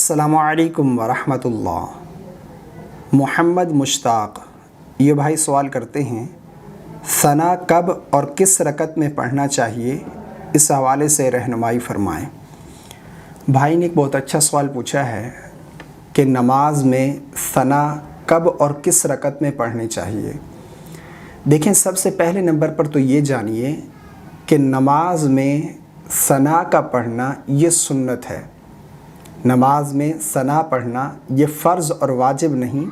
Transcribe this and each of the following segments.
السلام علیکم ورحمۃ اللہ۔ محمد مشتاق یہ بھائی سوال کرتے ہیں، ثنا کب اور کس رکعت میں پڑھنا چاہیے، اس حوالے سے رہنمائی فرمائیں۔ بھائی نے ایک بہت اچھا سوال پوچھا ہے کہ نماز میں ثنا کب اور کس رکعت میں پڑھنی چاہیے۔ دیکھیں، سب سے پہلے نمبر پر تو یہ جانیے کہ نماز میں ثنا کا پڑھنا یہ سنت ہے۔ نماز میں ثنا پڑھنا یہ فرض اور واجب نہیں،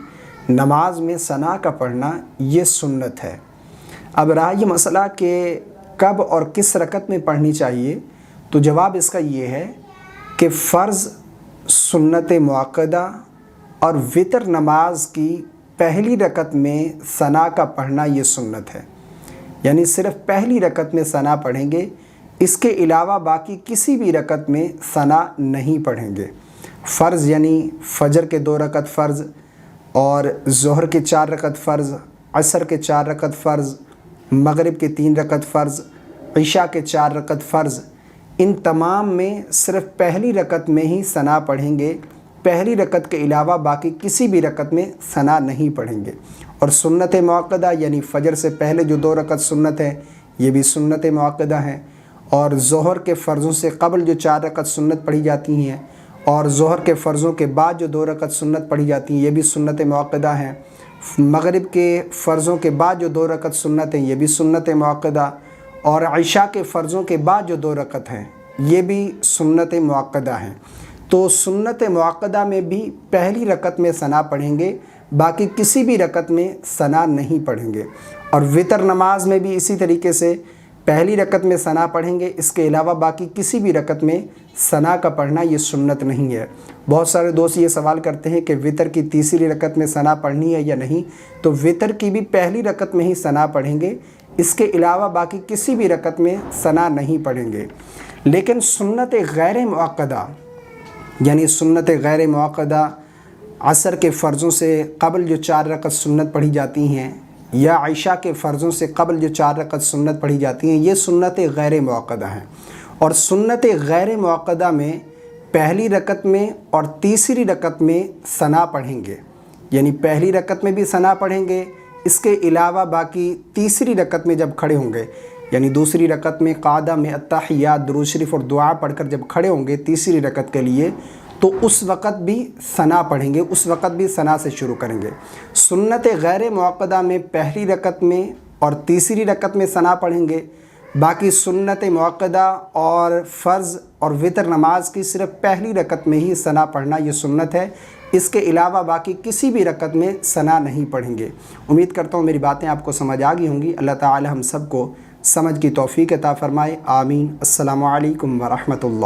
نماز میں ثنا کا پڑھنا یہ سنت ہے۔ اب رہا یہ مسئلہ کہ کب اور کس رکعت میں پڑھنی چاہیے، تو جواب اس کا یہ ہے کہ فرض، سنت مؤکدہ اور وتر نماز کی پہلی رکعت میں ثنا کا پڑھنا یہ سنت ہے، یعنی صرف پہلی رکعت میں ثنا پڑھیں گے، اس کے علاوہ باقی کسی بھی رکعت میں ثنا نہیں پڑھیں گے۔ فرض یعنی فجر کے 2 رکعت فرض اور ظہر کے 4 رکعت فرض، عصر کے 4 رکعت فرض، مغرب کے 3 رکعت فرض، عشاء کے 4 رکعت فرض، ان تمام میں صرف پہلی رکعت میں ہی ثنا پڑھیں گے، پہلی رکعت کے علاوہ باقی کسی بھی رکعت میں ثنا نہیں پڑھیں گے۔ اور سنت مؤکدہ یعنی فجر سے پہلے جو 2 رکعت سنت ہے یہ بھی سنت مؤکدہ ہیں، اور ظہر کے فرضوں سے قبل جو 4 رکعت سنت پڑھی جاتی ہیں اور ظہر کے فرضوں کے بعد جو 2 رکعت سنت پڑھی جاتی ہیں یہ بھی سنت مؤکدہ ہیں، مغرب کے فرضوں کے بعد جو 2 رکعت سنت ہیں یہ بھی سنت مؤکدہ، اور عشاء کے فرضوں کے بعد جو 2 رکعت ہیں یہ بھی سنت مؤکدہ ہیں۔ تو سنت مؤکدہ میں بھی پہلی رکعت میں ثنا پڑھیں گے، باقی کسی بھی رکعت میں ثنا نہیں پڑھیں گے۔ اور وتر نماز میں بھی اسی طریقے سے پہلی رکعت میں ثنا پڑھیں گے، اس کے علاوہ باقی کسی بھی رکعت میں ثنا کا پڑھنا یہ سنت نہیں ہے۔ بہت سارے دوست یہ سوال کرتے ہیں کہ وتر کی تیسری رکعت میں ثنا پڑھنی ہے یا نہیں، تو وتر کی بھی پہلی رکعت میں ہی ثنا پڑھیں گے، اس کے علاوہ باقی کسی بھی رکعت میں ثنا نہیں پڑھیں گے۔ لیکن سنت غیر مؤکدہ یعنی سنت غیر مؤکدہ، عصر کے فرضوں سے قبل جو 4 رکعت سنت پڑھی جاتی ہیں یا عشاء کے فرضوں سے قبل جو 4 رکعت سنت پڑھی جاتی ہیں یہ سنت غیر مؤکدہ ہیں۔ اور سنت غیر مؤکدہ میں پہلی رکعت میں اور تیسری رکعت میں ثنا پڑھیں گے، یعنی پہلی رکعت میں بھی ثنا پڑھیں گے، اس کے علاوہ باقی تیسری رکعت میں جب کھڑے ہوں گے، یعنی دوسری رکعت میں قعدہ میں التحیات، درود شریف اور دعا پڑھ کر جب کھڑے ہوں گے تیسری رکعت کے لیے، تو اس وقت بھی ثنا پڑھیں گے، اس وقت بھی ثنا سے شروع کریں گے۔ سنت غیر مؤکدہ میں پہلی رکعت میں اور تیسری رکعت میں ثنا پڑھیں گے، باقی سنت مؤکدہ اور فرض اور وتر نماز کی صرف پہلی رکعت میں ہی ثنا پڑھنا یہ سنت ہے، اس کے علاوہ باقی کسی بھی رکعت میں ثنا نہیں پڑھیں گے۔ امید کرتا ہوں میری باتیں آپ کو سمجھ آ گئی ہوں گی۔ اللہ تعالی ہم سب کو سمجھ کی توفیق عطا فرمائے، آمین۔ السلام علیکم ورحمۃ اللہ۔